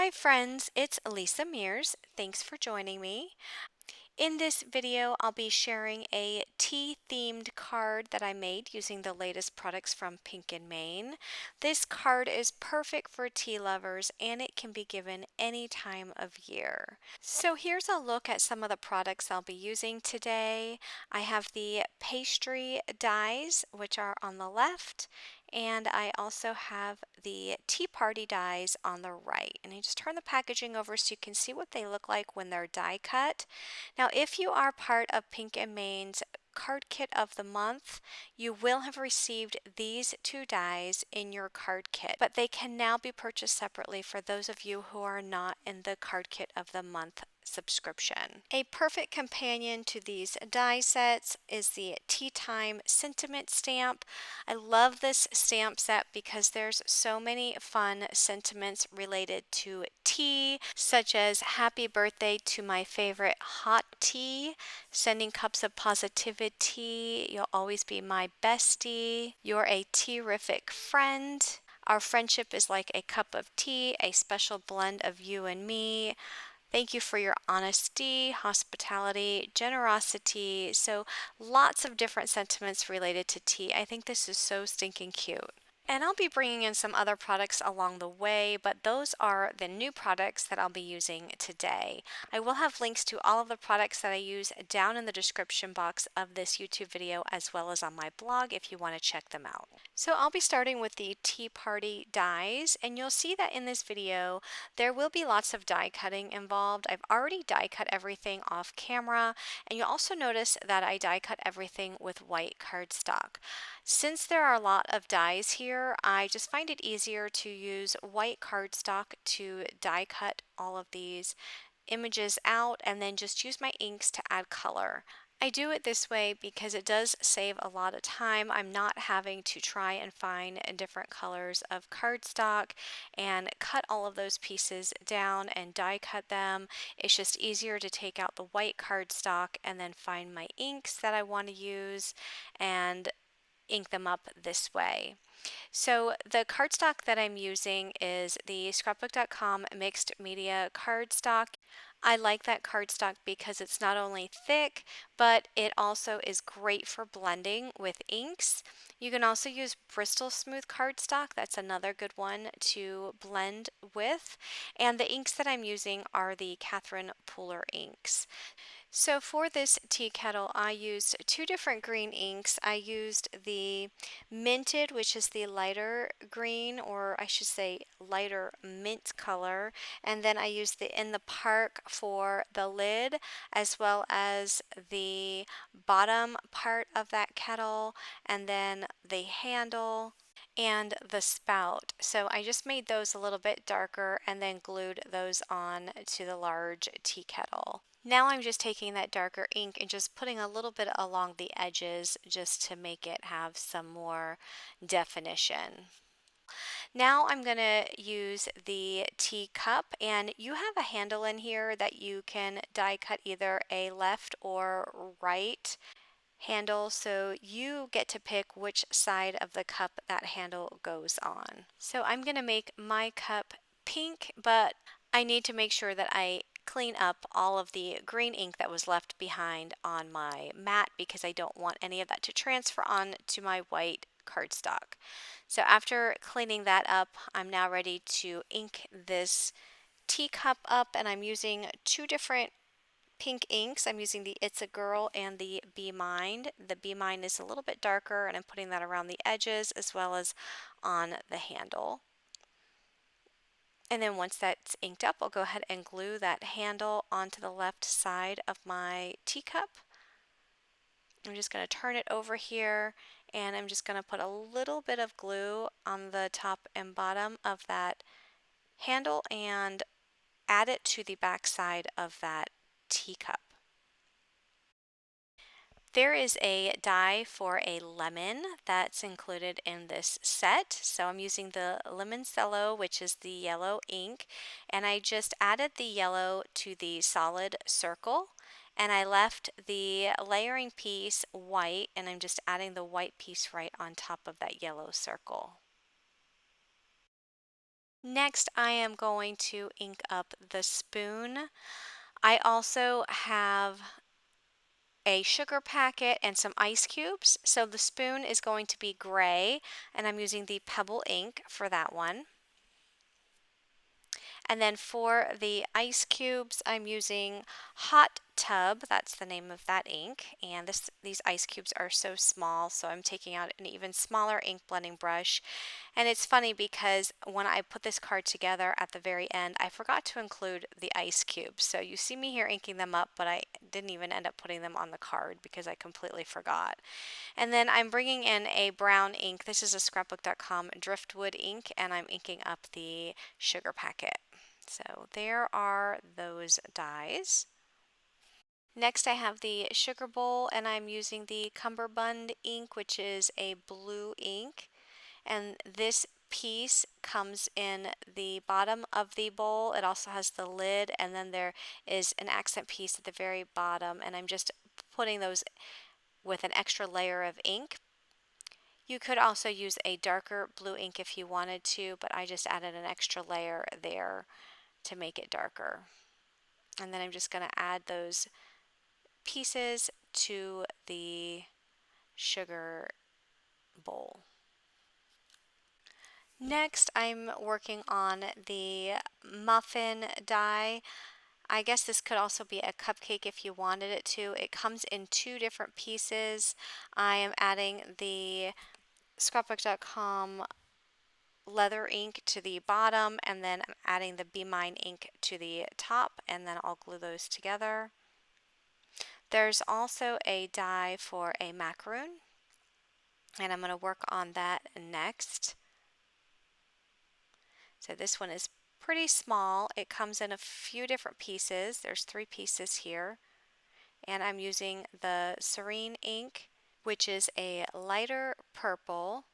Hi friends, it's Elisa Mears. Thanks for joining me. In this video, I'll be sharing a tea-themed card that I made using the latest products from Pink and Main. This card is perfect for tea lovers and it can be given any time of year. So here's a look at some of the products I'll be using today. I have the pastry dies, which are on the left, and I also have the tea party dies on the right. And I just turn the packaging over so you can see what they look like when they're die cut. Now, if you are part of Pink and Main's card kit of the month, you will have received these two dies in your card kit, but they can now be purchased separately for those of you who are not in the card kit of the month subscription. A perfect companion to these die sets is the Tea Time Sentiment Stamp. I love this stamp set because there's so many fun sentiments related to tea, such as happy birthday to my favorite hot tea, sending cups of positivity, you'll always be my bestie, you're a tea-rific friend, our friendship is like a cup of tea, a special blend of you and me. Thank you for your honesty, hospitality, generosity. So, lots of different sentiments related to tea. I think this is so stinking cute. And I'll be bringing in some other products along the way, but those are the new products that I'll be using today. I will have links to all of the products that I use down in the description box of this YouTube video as well as on my blog if you want to check them out. So I'll be starting with the Tea Party dies, and you'll see that in this video there will be lots of die cutting involved. I've already die cut everything off camera, and you'll also notice that I die cut everything with white cardstock. Since there are a lot of dies here, I just find it easier to use white cardstock to die cut all of these images out and then just use my inks to add color. I do it this way because it does save a lot of time. I'm not having to try and find different colors of cardstock and cut all of those pieces down and die cut them. It's just easier to take out the white cardstock and then find my inks that I want to use and ink them up this way. So the cardstock that I'm using is the Scrapbookcom Mixed Media cardstock. I like that cardstock because it's not only thick, but it also is great for blending with inks. You can also use Bristol Smooth cardstock. That's another good one to blend with. And the inks that I'm using are the Catherine Pooler inks. So for this tea kettle, I used two different green inks. I used the Minted, which is the lighter green, or I should say lighter mint color, and then I used the In the Park for the lid, as well as the bottom part of that kettle, and then the handle and the spout. So I just made those a little bit darker and then glued those on to the large tea kettle. Now I'm just taking that darker ink and just putting a little bit along the edges just to make it have some more definition. Now I'm going to use the teacup, and you have a handle in here that you can die cut either a left or right handle, so you get to pick which side of the cup that handle goes on. So I'm going to make my cup pink, but I need to make sure that I clean up all of the green ink that was left behind on my mat because I don't want any of that to transfer on to my white cardstock. So after cleaning that up, I'm now ready to ink this teacup up, and I'm using two different pink inks. I'm using the It's a Girl and the Be Mine. The Be Mine is a little bit darker, and I'm putting that around the edges as well as on the handle. And then once that's inked up, I'll go ahead and glue that handle onto the left side of my teacup. I'm just going to turn it over here, and I'm just going to put a little bit of glue on the top and bottom of that handle and add it to the back side of that teacup. There is a die for a lemon that's included in this set. So I'm using the Limoncello, which is the yellow ink, and I just added the yellow to the solid circle, and I left the layering piece white, and I'm just adding the white piece right on top of that yellow circle. Next, I am going to ink up the spoon. I also have a sugar packet and some ice cubes. So the spoon is going to be gray, and I'm using the Pebble ink for that one. And then for the ice cubes, I'm using Hot Tub. That's the name of that ink. And these ice cubes are so small, so I'm taking out an even smaller ink blending brush. And it's funny because when I put this card together at the very end, I forgot to include the ice cubes. So you see me here inking them up, but I didn't even end up putting them on the card because I completely forgot. And then I'm bringing in a brown ink. This is a Scrapbookcom Driftwood ink, and I'm inking up the sugar packet. So there are those dies. Next I have the sugar bowl, and I'm using the Cumberbund ink, which is a blue ink. And this piece comes in the bottom of the bowl. It also has the lid, and then there is an accent piece at the very bottom, and I'm just putting those with an extra layer of ink. You could also use a darker blue ink if you wanted to, but I just added an extra layer there to make it darker. And then I'm just going to add those pieces to the sugar bowl. Next, I'm working on the muffin die. I guess this could also be a cupcake if you wanted it to. It comes in two different pieces. I am adding the Scrapbook.com leather ink to the bottom, and then I'm adding the Be Mine ink to the top, and then I'll glue those together. There's also a die for a macaroon, and I'm going to work on that next. So this one is pretty small. It comes in a few different pieces. There's 3 pieces here, and I'm using the Serene ink, which is a lighter purple.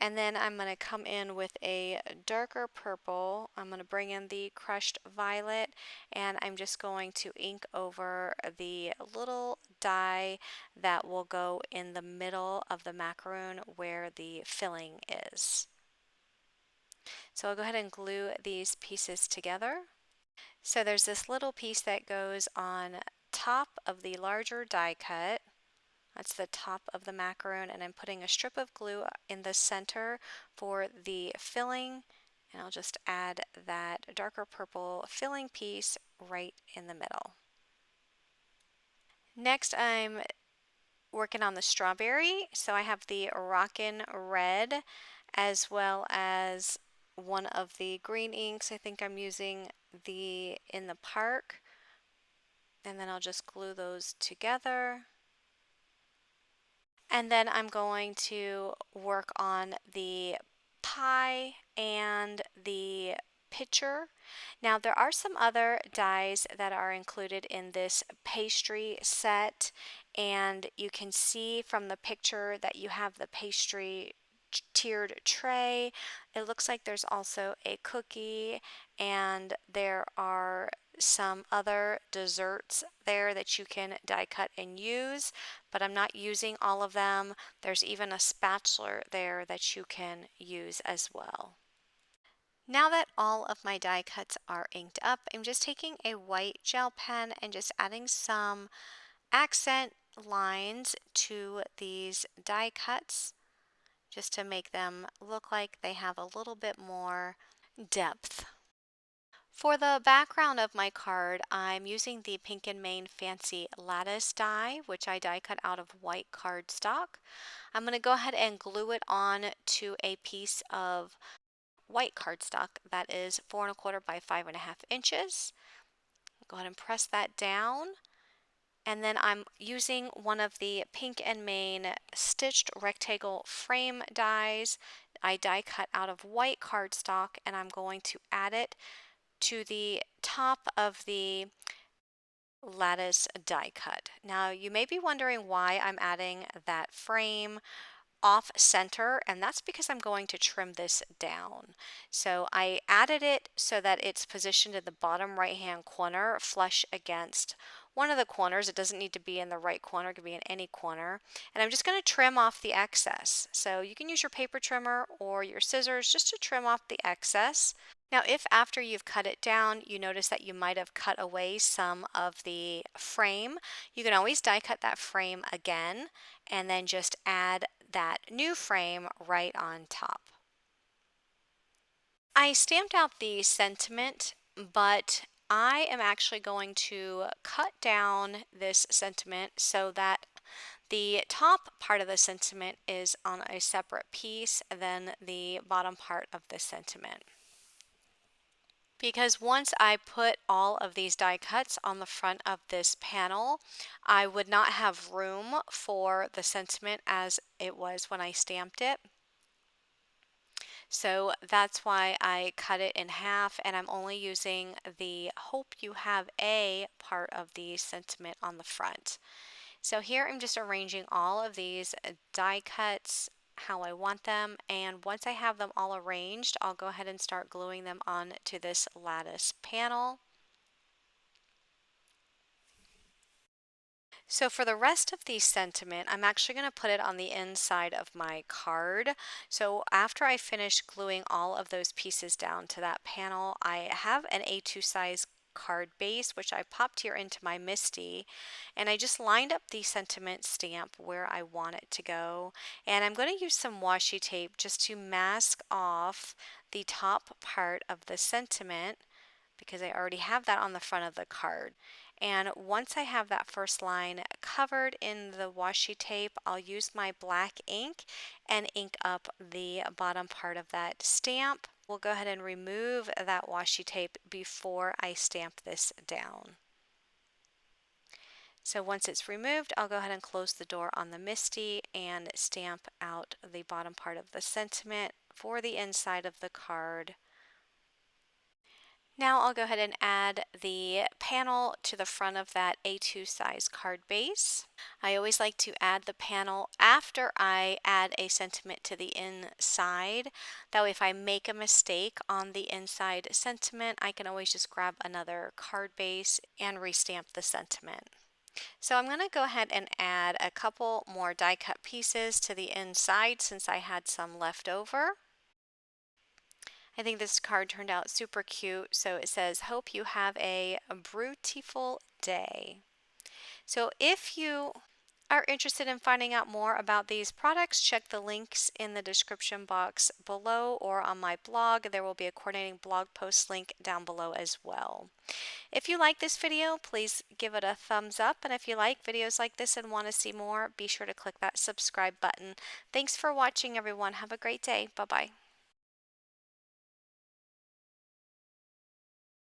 And then I'm going to come in with a darker purple. I'm going to bring in the crushed violet, and I'm just going to ink over the little die that will go in the middle of the macaroon where the filling is. So I'll go ahead and glue these pieces together. So there's this little piece that goes on top of the larger die cut. That's the top of the macaroon, and I'm putting a strip of glue in the center for the filling, and I'll just add that darker purple filling piece right in the middle. Next, I'm working on the strawberry, so I have the Rockin red as well as one of the green inks. I think I'm using the In the Park, and then I'll just glue those together. And then I'm going to work on the pie and the pitcher. Now there are some other dies that are included in this pastry set, and you can see from the picture that you have the pastry tiered tray. It looks like there's also a cookie, and there are some other desserts there that you can die cut and use, but I'm not using all of them. There's even a spatula there that you can use as well. Now that all of my die cuts are inked up, I'm just taking a white gel pen and just adding some accent lines to these die cuts just to make them look like they have a little bit more depth. For the background of my card, I'm using the Pink & Main Fancy Lattice die, which I die cut out of white cardstock. I'm going to go ahead and glue it on to a piece of white cardstock that is 4 1/4 by 5 1/2 inches. Go ahead and press that down. And then I'm using one of the Pink & Main stitched rectangle frame dies. I die cut out of white cardstock, and I'm going to add it to the top of the lattice die cut. Now you may be wondering why I'm adding that frame off center, and that's because I'm going to trim this down. So I added it so that it's positioned in the bottom right hand corner flush against one of the corners. It doesn't need to be in the right corner, it could be in any corner. And I'm just going to trim off the excess. So you can use your paper trimmer or your scissors just to trim off the excess. Now, if after you've cut it down, you notice that you might have cut away some of the frame, you can always die cut that frame again and then just add that new frame right on top. I stamped out the sentiment, but I am actually going to cut down this sentiment so that the top part of the sentiment is on a separate piece than the bottom part of the sentiment. Because once I put all of these die cuts on the front of this panel, I would not have room for the sentiment as it was when I stamped it. So that's why I cut it in half, and I'm only using the "Hope You Have a" part of the sentiment on the front. So here I'm just arranging all of these die cuts how I want them, and once I have them all arranged, I'll go ahead and start gluing them on to this lattice panel. So for the rest of the sentiment, I'm actually going to put it on the inside of my card. So after I finish gluing all of those pieces down to that panel, I have an A2 size card base, which I popped here into my MISTI, and I just lined up the sentiment stamp where I want it to go. And I'm going to use some washi tape just to mask off the top part of the sentiment because I already have that on the front of the card. And once I have that first line covered in the washi tape, I'll use my black ink and ink up the bottom part of that stamp. We'll go ahead and remove that washi tape before I stamp this down. So once it's removed, I'll go ahead and close the door on the MISTI and stamp out the bottom part of the sentiment for the inside of the card. Now I'll go ahead and add the panel to the front of that A2 size card base. I always like to add the panel after I add a sentiment to the inside. That way if I make a mistake on the inside sentiment, I can always just grab another card base and restamp the sentiment. So I'm going to go ahead and add a couple more die cut pieces to the inside since I had some left over. I think this card turned out super cute. So it says, "Hope you have a beautiful day." So if you are interested in finding out more about these products, check the links in the description box below or on my blog. There will be a coordinating blog post link down below as well. If you like this video, please give it a thumbs up. And if you like videos like this and want to see more, be sure to click that subscribe button. Thanks for watching, everyone. Have a great day. Bye-bye.